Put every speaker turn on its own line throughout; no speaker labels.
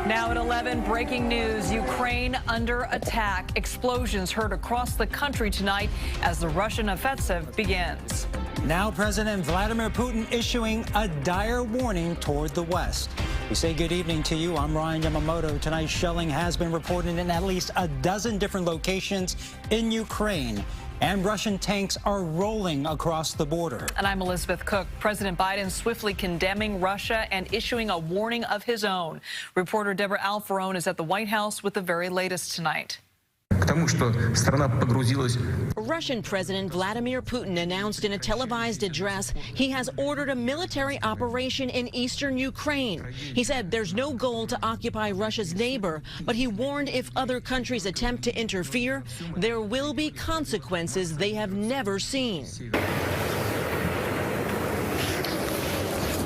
Now at 11, breaking news. Ukraine under attack. Explosions heard across the country tonight as the Russian offensive begins.
Now President Vladimir Putin issuing a dire warning toward the West. We say good evening to you. I'm Ryan Yamamoto. Tonight's shelling has been reported in at least a dozen different locations in Ukraine. And Russian tanks are rolling across the border.
And I'm Elizabeth Cook. President Biden swiftly condemning Russia and issuing a warning of his own. Reporter Deborah Alfarone is at the White House with the very latest tonight.
Russian President Vladimir Putin announced in a televised address he has ordered a military operation in eastern Ukraine. He said there's no goal to occupy Russia's neighbor, but he warned if other countries attempt to interfere, there will be consequences they have never seen.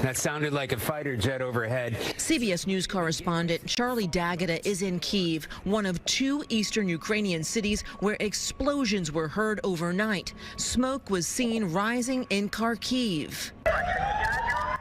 That sounded like a fighter jet overhead.
CBS News correspondent Charlie D'Agata is in Kyiv, one of two eastern Ukrainian cities where explosions were heard overnight. Smoke was seen rising in Kharkiv.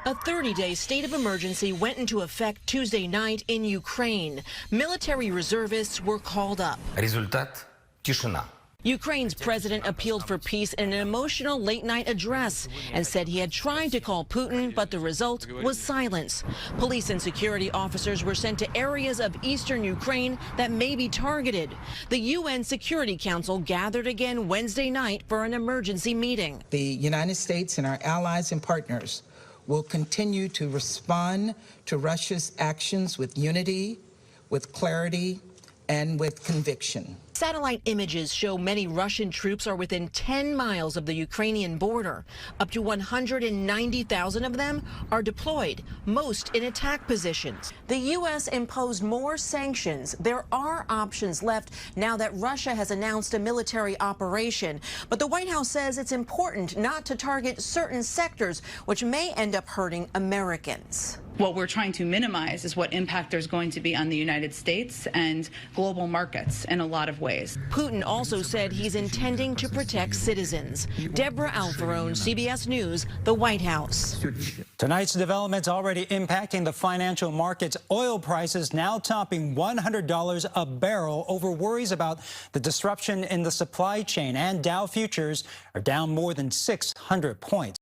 A 30-day state of emergency went into effect Tuesday night in Ukraine. Military reservists were called up.
Результат – тишина.
Ukraine's president appealed for peace in an emotional late-night address and said he had tried to call Putin, but the result was silence. Police and security officers were sent to areas of eastern Ukraine that may be targeted. The UN Security Council gathered again Wednesday night for an emergency meeting.
The United States and our allies and partners will continue to respond to Russia's actions with unity, with clarity, and with conviction.
Satellite images show many Russian troops are within 10 miles of the Ukrainian border. Up to 190,000 of them are deployed, most in attack positions. The U.S. imposed more sanctions. There are options left now that Russia has announced a military operation. But the White House says it's important not to target certain sectors, which may end up hurting Americans.
What we're trying to minimize is what impact there's going to be on the United States and global markets in a lot of ways.
Putin also said he's intending to protect citizens. Deborah Alfarone, CBS News, the White House.
Tonight's developments already impacting the financial markets. Oil prices now topping $100 a barrel over worries about the disruption in the supply chain. And Dow futures are down more than 600 points.